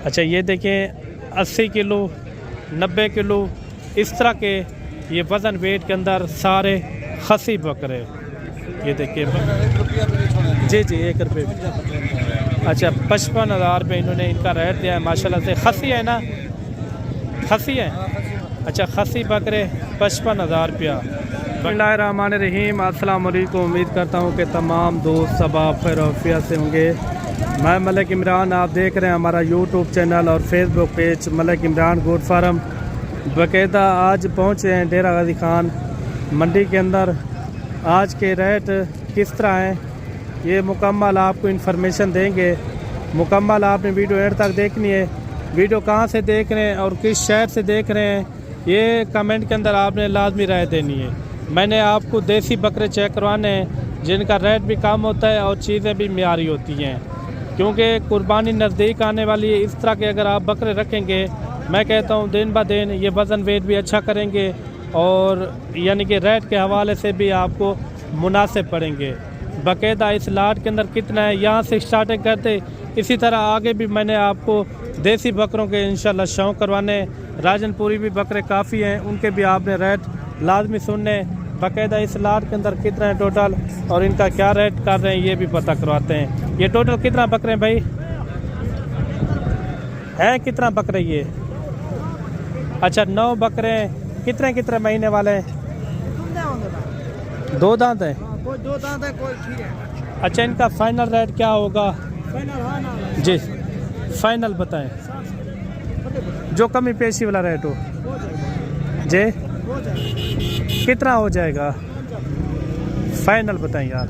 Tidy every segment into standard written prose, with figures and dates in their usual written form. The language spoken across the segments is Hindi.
अच्छा ये देखें 80 किलो 90 किलो इस तरह के ये वज़न वेट के अंदर सारे खसी बकरे। ये देखिए जी जी 1 रुपये। अच्छा 55,000 रुपये इन्होंने इनका रेट दिया है माशाल्लाह से। खसी है ना, खसी है। अच्छा खसी बकरे 55,000 रुपया। बिस्मिल्लाहिर्रहमानिर्रहीम। अस्सलाम वालेकुम। उम्मीद करता हूँ कि तमाम दोस्त सब आप खैर आफियत से होंगे। मैं मलिक इमरान, आप देख रहे हैं हमारा यूट्यूब चैनल और Facebook page Malik Imran goat farm. बाकायदा आज पहुँचे हैं डेरा गाजी खान मंडी के अंदर। आज के रेट किस तरह हैं ये मुकम्मल आपको इन्फॉर्मेशन देंगे। मुकम्मल आपने वीडियो एंड तक देखनी है। वीडियो कहाँ से देख रहे हैं और किस शहर से देख रहे हैं ये कमेंट के अंदर आपने लाजमी राय देनी है। मैंने आपको देसी बकरे चेक करवाने हैं जिनका रेट भी कम होता है और चीज़ें भी मियारी होती हैं, क्योंकि कुर्बानी नज़दीक आने वाली है। इस तरह के अगर आप बकरे रखेंगे, मैं कहता हूँ दिन ब दिन ये वज़न वेट भी अच्छा करेंगे और यानी कि रेट के हवाले से भी आपको मुनासिब पड़ेंगे। बाकायदा इस लाट के अंदर कितना है यहाँ से स्टार्टिंग करते, इसी तरह आगे भी मैंने आपको देसी बकरों के इंशाल्लाह शौक़ करवाने। राजनपुरी भी बकरे काफ़ी हैं, उनके भी आपने रेट लाजमी सुनने। बाकायदा इस लाट के अंदर कितना है टोटल और इनका क्या रेट कर रहे हैं ये भी पता करवाते हैं। ये टोटल कितना बकरे हैं भाई, है कितना बकरे ये? अच्छा 9 बकरे हैं। कितने महीने वाले हैं? 2 दांत हैं। कोई 2 दांत है, कोई ठीक है। अच्छा इनका फाइनल रेट क्या होगा जी? फाइनल बताएं, जो कमी पेशी वाला रेट हो जी। कितना हो जाएगा फाइनल बताएं यार?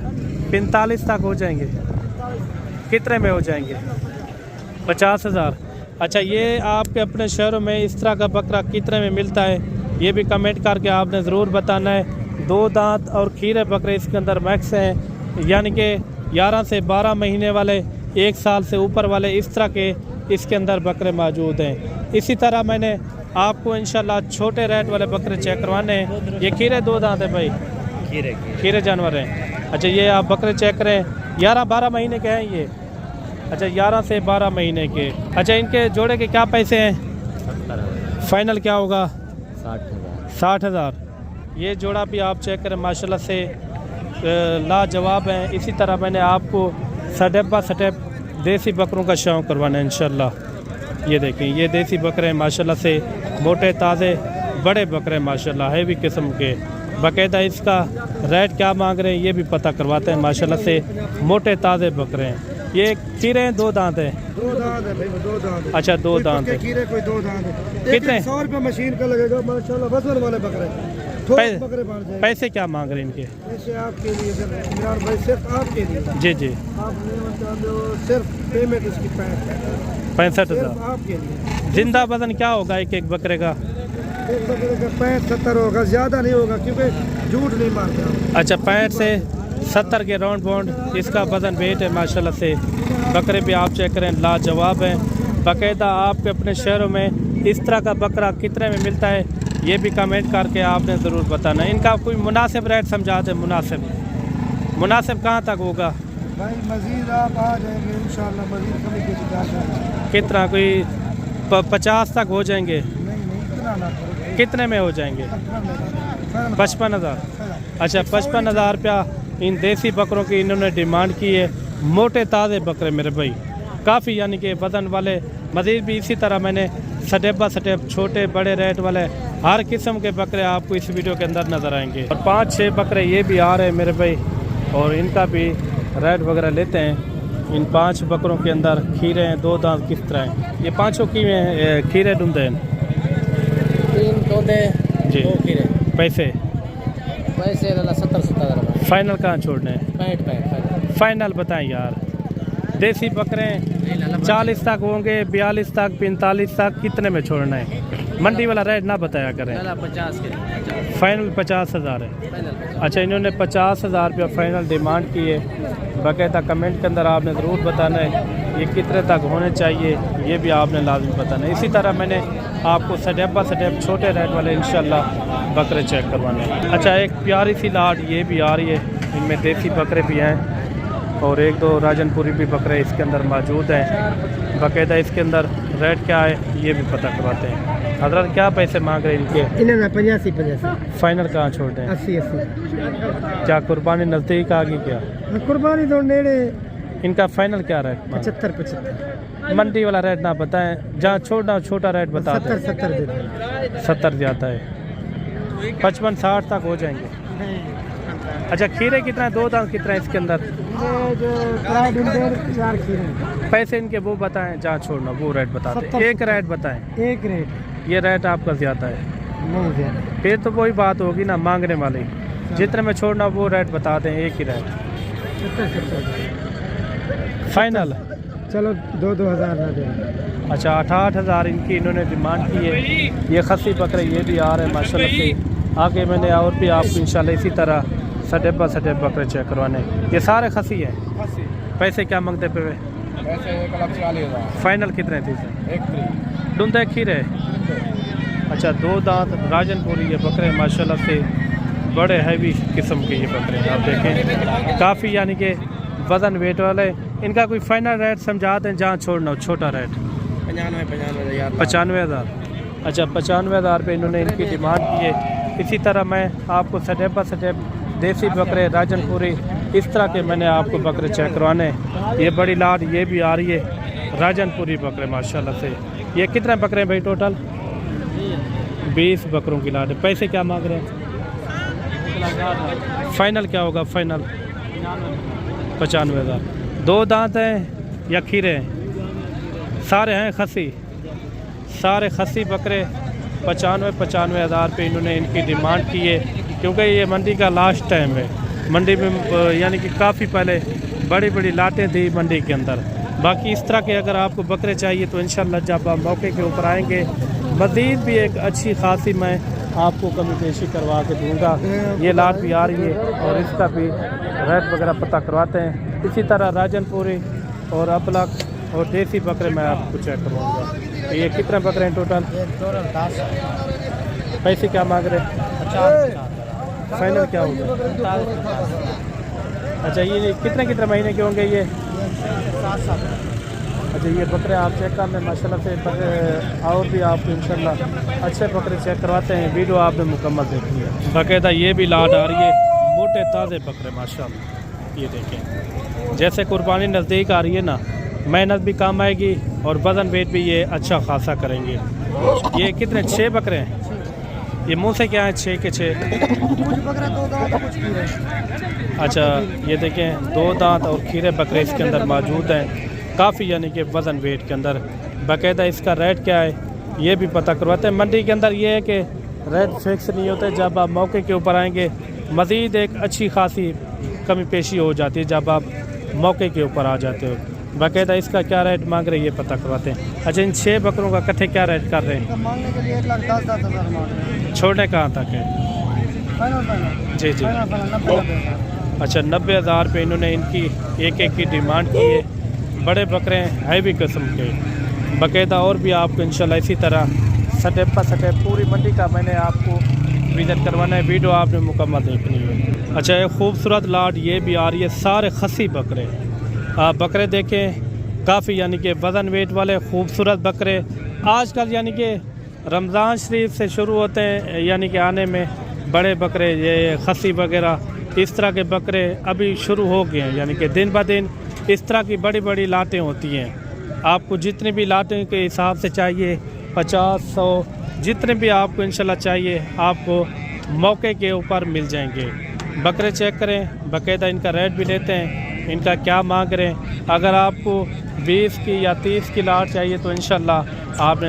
45 तक हो जाएंगे। कितने में हो जाएंगे? 50,000। अच्छा ये आपके अपने शहरों में इस तरह का बकरा कितने में मिलता है ये भी कमेंट करके आपने ज़रूर बताना है। 2 दांत और खीरे बकरे इसके अंदर मैक्स हैं, यानी कि 11 से 12 महीने वाले, 1 साल से ऊपर वाले, इस तरह के इसके अंदर बकरे मौजूद हैं। इसी तरह मैंने आपको इंशाल्लाह छोटे रेट वाले बकरे चेक करवाने हैं। ये खीरे 2 दांत है भाई, खीरे जानवर हैं। अच्छा ये आप बकरे चेक करें, 11-12 महीने के हैं ये। अच्छा 11 से 12 महीने के। अच्छा इनके जोड़े के क्या पैसे हैं? फाइनल क्या होगा? 60,000। ये जोड़ा भी आप चेक करें माशाल्लाह से लाजवाब हैं। इसी तरह मैंने आपको स्टेप बाय स्टेप देसी बकरों का शौक़ करवाना है इंशाल्लाह। ये देखें ये देसी बकरे हैं माशाल्लाह से, मोटे ताज़े बड़े बकरे माशाल्लाह है भी किस्म के। बाकायदा इसका रेट क्या मांग रहे हैं ये भी पता करवाते हैं माशाल्लाह से। मोटे ताज़े बकरे हैं। ये खीरे हैं 2 दांत हैं? 2 दांत है भाई, 2 दांत है। अच्छा 2 दांत है। खीरे कोई 2 दांत है। कितने? 100 रुपये मशीन का लगेगा माशाल्लाह। वजन वाले बकरे बकरे बढ़ जाएंगे। पैसे क्या मांग रहे हैं इनके? पैसे आपके लिए इमरान भाई, सिर्फ आपके लिए। जी जी आप सिर्फ पेमेंट इसकी 65,000 आपके लिए। जिंदा वजन क्या होगा एक बकरे का? एक बकरे का 65-70 होगा, ज़्यादा नहीं होगा क्योंकि झूठ नहीं मारता। अच्छा 65 से 70 के राउंड बाउंड इसका वज़न वेट है माशाल्लाह से। बकरे भी आप चेक करें लाजवाब हैं। बाकायदा आपके अपने शहरों में इस तरह का बकरा कितने में मिलता है ये भी कमेंट करके आपने ज़रूर बताना। इनका कोई मुनासिब रेट समझा दें। मुनासिब कहाँ तक होगा भाई? मज़ीद आप आ जाएंगे इंशाल्लाह, मज़ीद कमी की गुंजाइश है। कितना कोई 50 तक हो जाएंगे? नहीं इतना ना करो। कितने में हो जाएंगे? 55,000। अच्छा 55,000 रुपया इन देसी बकरों की इन्होंने डिमांड की है। मोटे ताज़े बकरे मेरे भाई काफ़ी, यानी कि वज़न वाले। मज़ीद भी इसी तरह मैंने स्टेप बाय स्टेप छोटे बड़े रेट वाले हर किस्म के बकरे आपको इस वीडियो के अंदर नज़र आएंगे। और 5-6 बकरे ये भी आ रहे हैं मेरे भाई, और इनका भी रेट वगैरह लेते हैं। इन 5 बकरों के अंदर खीरे हैं 2 दांत किस तरह हैं? ये 5 की में खीरे ढूंढे हैं? 3 तोते जी। 2 खीरे। पैसे 70-70। फाइनल कहाँ छोड़ने हैं? 65 फाइनल बताएं यार। देसी बकरे 40 तक होंगे, 42 तक, 45 तक, कितने में छोड़ना है? मंडी वाला रेट ना बताया करें। 50 के फाइनल 50,000 है। अच्छा इन्होंने 50,000 रुपया फाइनल डिमांड की है। बाकायदा कमेंट के अंदर आपने ज़रूर बताना है ये कितने तक होने चाहिए ये भी आपने लाजमी बताना है। इसी तरह मैंने आपको स्टेप बाय स्टेप छोटे रेट वाले इंशाल्लाह बकरे चेक करवाने हैं। अच्छा एक प्यारी सी लाट ये भी आ रही है, इनमें देसी बकरे भी हैं और 1-2 राजनपुरी भी बकरे इसके अंदर मौजूद हैं। बाकायदा इसके अंदर रेट क्या है ये भी पता करवाते हैं। हजरत क्या पैसे मांग रहे हैं इनके? इन्हें 85 फाइनल कहाँ छोड़ दें? 80 क्या कुर्बानी नज़दीक आ गई क्या? कुर्बानी तो नेड़े इनका फाइनल क्या रेट? 75 मंडी वाला रेट ना बताएं, जहाँ छोटा छोटा रेट बता दें। 70 देते 70 जाता है, 55-60 तक हो जाएंगे। अच्छा खीरे कितना है? 2 दांत कितना है इसके अंदर? जो 4 खीरे पैसे इनके वो बताएं, जहाँ छोड़ना वो रेट बता दें। 70 एक रेट बताएं। एक रेट ये रेट आपका ज़्यादा है, नहीं ज़्यादा। फिर तो वही बात होगी ना मांगने वाली। जितने में छोड़ना वो रेट बता दें, एक ही रेट 70 फाइनल। चलो 2-2 हज़ार ना दें। अच्छा 68,000 इनकी इन्होंने डिमांड की है। ये खसी बकरे ये भी आ रहे हैं माशाल्लाह से। आगे मैंने और भी आपको इंशाल्लाह इसी तरह सटेप बकरे चेक करवाने। ये सारे खसी हैं। पैसे क्या मांगते पे? पैसे 1,40,000। फाइनल कितने थे? डूंदे खीरे। अच्छा 2 दांत राजनपुरी ये बकरे माशाल्लाह से बड़े हैवी किस्म के ये बकरे हैं। आप देखें काफ़ी यानी कि वज़न वेट वाले। इनका कोई फाइनल रेट समझा दें, जहाँ छोड़ना हो छोटा रेट? 95,000। अच्छा 95,000 पे इन्होंने इनकी डिमांड की है। इसी तरह मैं आपको स्टेप बाय स्टेप देसी बकरे राजनपुरी इस तरह के मैंने आपको बकरे चेक करवाने। ये बड़ी लाट ये भी आ रही है राजनपुरी बकरे माशाल्लाह से। ये कितने बकरे हैं भाई टोटल? 20 बकरों की लाट है। पैसे क्या मांग रहे हैं? फाइनल क्या होगा? फाइनल 95,000। 2 दांत हैं या खीरे हैं? सारे हैं खसी, सारे खसी बकरे 95,000 पे इन्होंने इनकी डिमांड की है। क्योंकि ये मंडी का लास्ट टाइम है। मंडी में यानी कि काफ़ी पहले बड़ी बड़ी लाटें थी मंडी के अंदर। बाकी इस तरह के अगर आपको बकरे चाहिए तो इंशाल्लाह जब आप मौके के ऊपर आएंगे मज़ीद भी एक अच्छी खासी मैं आपको कमी पेशी करवा के दूँगा। ये लाट भी आ रही है और इसका भी रेट वगैरह पता करवाते हैं। इसी तरह राजनपुरी और अपलक और देसी बकरे मैं आपको चेक करवाऊँगा। ये कितने बकरे हैं टोटल? पैसे क्या मांग रहे हैं? फाइनल क्या होगा? अच्छा ये कितने महीने के होंगे ये? 7 अच्छा ये बकरे आप चेक कर लें माशाल्लाह से। और भी आपको इंशाल्लाह अच्छे बकरे चेक करवाते हैं। वीडियो आपने मुकम्मल देखी है बाकायदा। ये भी लाट आ रही है मोटे ताज़े बकरे माशाल्लाह। ये देखें जैसे कुर्बानी नज़दीक आ रही है ना, मेहनत भी काम आएगी और वज़न वेट भी ये अच्छा खासा करेंगे। ये कितने 6 बकरे हैं? ये मुँह से क्या है? 6 के 6। अच्छा ये देखें 2 दांत और खीरे बकरे इसके अंदर मौजूद हैं। काफ़ी यानी कि वज़न वेट के अंदर। बाकायदा इसका रेट क्या है ये भी पता करवाते हैं। मंडी के अंदर ये है कि रेट फिक्स नहीं होते। जब आप मौके के ऊपर आएंगे मज़ीद एक अच्छी खासी कमी पेशी हो जाती है जब आप मौके के ऊपर आ जाते हो। बाकायदा इसका क्या रेट मांग रहे हैं ये पता करवाते हैं। अच्छा इन 6 बकरों का इकट्ठे क्या रेट कर रहे हैं? मांगने के लिए 1,10,000 मांग रहे हैं। छोड़ने कहाँ तक है? जी जी। अच्छा 90,000 पे इन्होंने इनकी एक की डिमांड की है। बड़े बकरे हैं हैवी किस्म के। बाकायदा और भी आपको इंशाल्लाह इसी तरह स्टेप बाय स्टेप पूरी मंडी का मैंने आपको विज़िट करवाना है। वीडियो आपने मुकम्मल देखनी है। अच्छा एक खूबसूरत लाट ये भी आ रही है। सारे खसी बकरे आप बकरे देखें काफ़ी यानी कि वज़न वेट वाले खूबसूरत बकरे। आजकल यानी कि रमज़ान शरीफ से शुरू होते हैं यानी कि आने में बड़े बकरे ये खसी वगैरह इस तरह के बकरे अभी शुरू हो गए हैं। यानी कि दिन ब दिन इस तरह की बड़ी बड़ी लाटें होती हैं। आपको जितनी भी लाटें के हिसाब से चाहिए 50-100 जितने भी आपको इंशाल्लाह चाहिए आपको मौके के ऊपर मिल जाएंगे। बकरे चेक करें बाकायदा इनका रेट भी लेते हैं इनका क्या मांग रहे हैं। अगर आपको 20 की या 30 की लाट चाहिए तो इंशाल्लाह आपने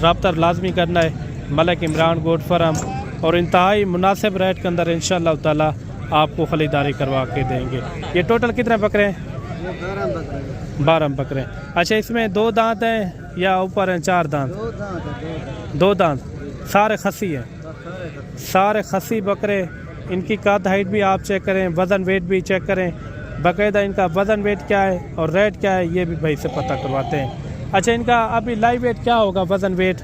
रब्ता लाजमी करना है मलिक इमरान गोट फार्म और इंतहाई मुनासिब रेट के अंदर इंशाल्लाह ताला आपको ख़रीदारी करवा के देंगे। ये टोटल कितने बकरे हैं? 12 बकरे। अच्छा इसमें 2 दांत हैं या ऊपर हैं 4 दांत? 2 दांत। सारे खसी हैं? सारे खसी बकरे। इनकी कद हाइट भी आप चेक करें, वज़न वेट भी चेक करें। बाकायदा इनका वज़न वेट क्या है और रेट क्या है ये भी भाई से पता करवाते हैं। अच्छा इनका अभी लाइव वेट क्या होगा? वज़न वेट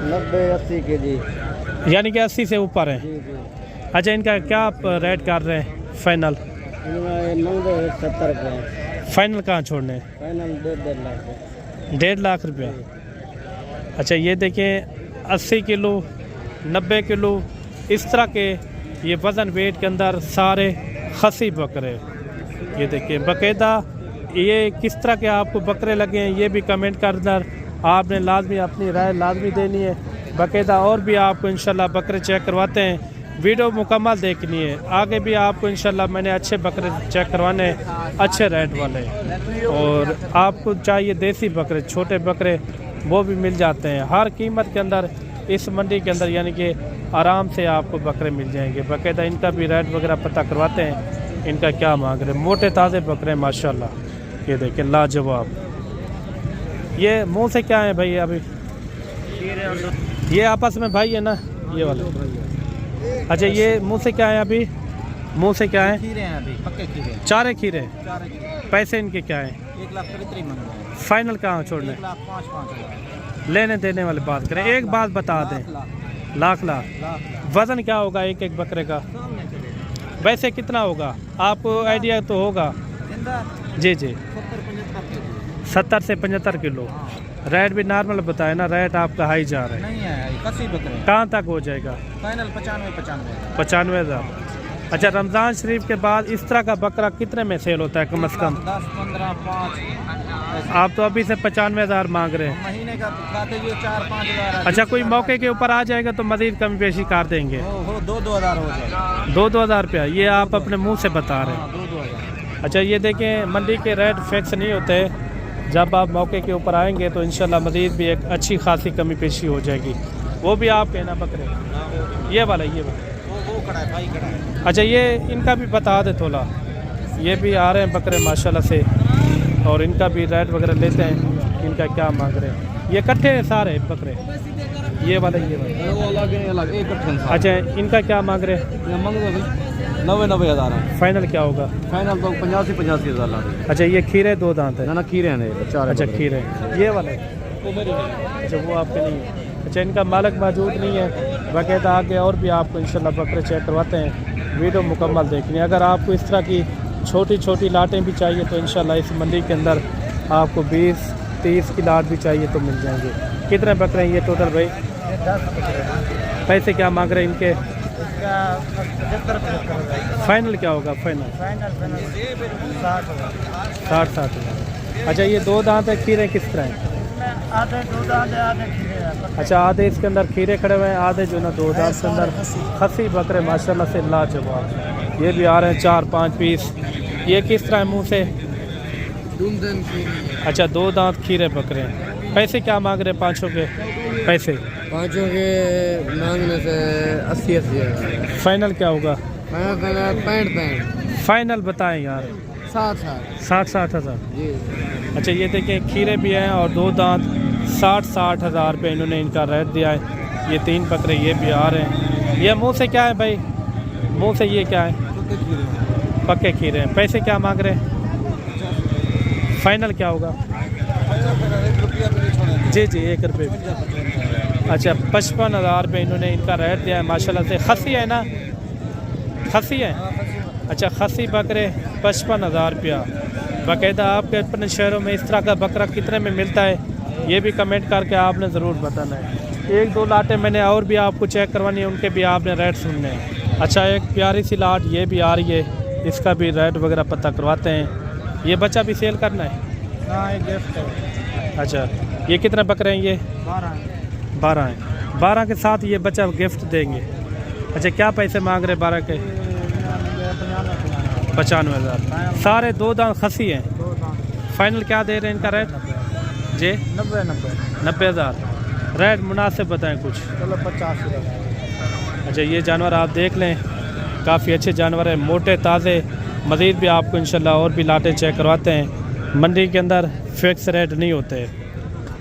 90-80 के जी यानी कि 80 से ऊपर है। अच्छा इनका क्या आप रेट कर रहे हैं फाइनल? 70 रुपये फाइनल कहाँ छोड़ने? फाइनल 1.5 लाख। 1.5 लाख रुपया। अच्छा ये देखें 80 किलो 90 किलो इस तरह के ये वज़न वेट के अंदर सारे खसी बकरे। ये देखिए बाकायदा ये किस तरह के आपको बकरे लगे हैं ये भी कमेंट कर कर आपने लाजमी अपनी राय लाजमी देनी है। बाकायदा और भी आपको इंशाल्लाह बकरे चेक करवाते हैं, वीडियो मुकम्मल देखनी है। आगे भी आपको इंशाल्लाह मैंने अच्छे बकरे चेक करवाने हैं, अच्छे रेट वाले। और आपको चाहिए देसी बकरे छोटे बकरे वो भी मिल जाते हैं हर कीमत के अंदर इस मंडी के अंदर, यानी कि आराम से आपको बकरे मिल जाएंगे। बाकायदा इनका भी रेट वगैरह पता करवाते हैं, इनका क्या मांग रहे हैं। मोटे ताज़े बकरे हैं माशाल्लाह। ये देखें लाजवाब। ये मुंह से क्या है भाई? अभी ये आपस में भाई है ना ये वाले? अच्छा ये मुंह से क्या है? अभी मुंह से क्या है? खीरे हैं अभी, पक्के खीरे। चारे खीरे। पैसे इनके क्या है? 1 लाख करीब मांग रहे हैं। फाइनल कहाँ छोड़ने? 1 लाख 5-5 हज़ार। लेने देने वाले बात करें, एक बात बता दें। लाख लाख वज़न क्या होगा एक एक बकरे का? वैसे कितना होगा आपको आइडिया तो होगा? जी जी 70 से 75 किलो। रेट भी नॉर्मल बताए ना, रेट आपका हाई जा रहा है। नहीं है, कसी बकरे। कहाँ तक हो जाएगा? फाइनल 95 95,000। अच्छा रमज़ान शरीफ के बाद इस तरह का बकरा कितने में सेल होता है कम से कम? 10, 15, 5। आप तो अभी से 95,000 मांग रहे हैं। महीने का खाते हुए 4-5 हज़ार। अच्छा कोई मौके के ऊपर आ जाएगा तो मज़ीद कमी पेशी कर देंगे। 2-2 हज़ार हो जाएगा। 2-2 हज़ार रुपया ये आप अपने मुंह से बता रहे हैं। 2-2 हज़ार। अच्छा ये देखें मंडी के रेट फिक्स नहीं होते, जब आप मौके के ऊपर आएंगे तो इंशाल्लाह मज़ीद भी एक अच्छी खासी कमी पेशी हो जाएगी। वो भी आप कहना बकरे ये वाला वो खड़ा है भाई, खड़ा है। अच्छा ये इनका भी बता दे थोड़ा। ये भी आ रहे हैं बकरे माशाल्लाह से और इनका भी रेट वगैरह लेते हैं, इनका क्या मांग रहे हैं। ये इकट्ठे हैं सारे बकरे? ये वाला वो अलग है, अलग एक इकट्ठे। अच्छा इनका क्या मांग रहे हैं? 90 हज़ार है। फाइनल क्या होगा? फाइनल तो 85 हज़ार। अच्छा ये खीरे 2 दांत है? ना खीरे हैं 4। अच्छा खीरे ये वाले? अच्छा वो आपके नहीं है। अच्छा इनका मालिक मौजूद नहीं है। बाकायदा आगे और भी आपको इंशाल्लाह बकरे चेक करवाते हैं, वीडियो मुकम्मल देखनी है। अगर आपको इस तरह की छोटी छोटी लाटें भी चाहिए तो इंशाल्लाह इस मंडी के अंदर आपको 20-30 की लाट भी चाहिए तो मिल जाएंगे। कितने बकरे हैं ये टोटल भाई? 10 पैसे क्या मांग रहे हैं इनके? फाइनल क्या होगा? फाइनल 60 हज़ार। अच्छा ये 2 दांत है, खीरे किस तरह हैं? आधे 2 दांत है, आधे खीरे हैं। अच्छा आधे इसके अंदर खीरे खड़े हुए हैं, आधे जो ना 2 दांत के अंदर खसी बकरे माशाल्लाह से लाजवाब। ये भी आ रहे हैं 4-5 पीस। ये किस तरह है मुँह से? अच्छा 2 दांत खीरे बकरे हैं। पैसे क्या मांग रहे हैं पाँचों के? पैसे पाँचों के मांगने से 80 है। फाइनल क्या होगा? 65 फाइनल बताएं यार। 60 हज़ार। जी। अच्छा ये देखें खीरे भी हैं और 2 दांत 60 हज़ार रुपये इन्होंने इनका रेट दिया है। ये 3 बकरे ये भी आ रहे हैं। ये मुँह से क्या है भाई? मुँह से ये क्या है? पक्के खीरे हैं। पैसे क्या मांग रहे हैं? फाइनल क्या होगा? जी जी 1 रुपये। अच्छा 55 हज़ार रुपये इन्होंने इनका रेट दिया है माशाल्लाह से। खसी है ना? खसी है। अच्छा खसी बकरे 55 हज़ार रुपया। बाकायदा आपके अपने शहरों में इस तरह का बकरा कितने में मिलता है ये भी कमेंट करके आपने ज़रूर बताना है। 1-2 लाटें मैंने और भी आपको चेक करवानी है, उनके भी आपने रेट सुनने हैं। अच्छा एक प्यारी सी लाट ये भी आ रही है, इसका भी रेट वगैरह पता करवाते हैं। ये बच्चा भी सेल करना है? हाँ गिफ्ट है। अच्छा ये कितने बकरे हैं ये? 12 हैं। 12 के साथ ये बच्चा गिफ्ट देंगे। अच्छा क्या पैसे मांग रहे 12 के? 95 हज़ार। सारे 2 दांत खसी हैं। फाइनल क्या दे रहे हैं इनका रेट? जी 90 हज़ार। रेट मुनासिब बताएं कुछ। चलो 50 हज़ार। अच्छा ये जानवर आप देख लें, काफ़ी अच्छे जानवर हैं, मोटे ताज़े। मज़ीद भी आपको इंशाल्लाह और भी लाटें चेक करवाते हैं। मंडी के अंदर फ़िक्स रेट नहीं होते,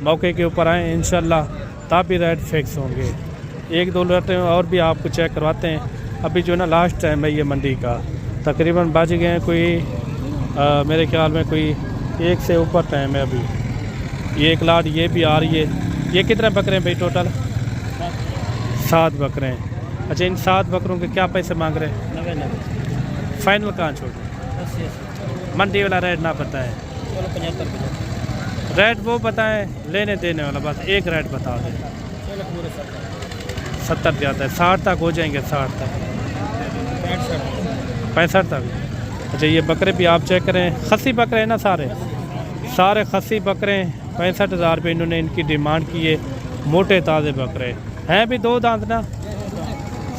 मौके के ऊपर आएँ इंशाल्लाह तब भी रेट फिक्स होंगे। 1-2 लाटें और भी आपको चेक करवाते हैं। अभी जो ना लास्ट टाइम है ये मंडी का, तकरीबन बज गए हैं कोई मेरे ख्याल में कोई 1 से ऊपर टाइम है अभी। ये 1 लाट ये भी आ रही है। ये कितने बकरे हैं भाई टोटल? 7 बकरे हैं। अच्छा इन 7 बकरों के क्या पैसे मांग रहे हैं? 90। फाइनल कहाँ छोड़? मंडी वाला रेट ना बताएं, चलो 75 रेट वो बताएं, लेने देने वाला बस एक रेट बता दें। चलो पूरे 70 जाता है, 60 तक हो जाएंगे, 60 तक, 65 तक। अच्छा ये बकरे भी आप चेक करें, खसी बकरे हैं ना सारे, सारे खसी बकरे 65,000 रुपये इन्होंने इनकी डिमांड की है। मोटे ताज़े बकरे हैं भी 2 दांत ना,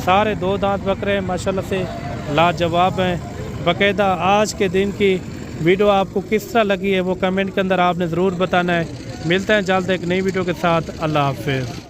सारे 2 दांत बकरे हैं माशाल्लाह से लाजवाब हैं। बाकायदा आज के दिन की वीडियो आपको किस तरह लगी है वो कमेंट के अंदर आपने ज़रूर बताना है। मिलते हैं जल्द एक नई वीडियो के साथ। अल्लाह हाफिज़।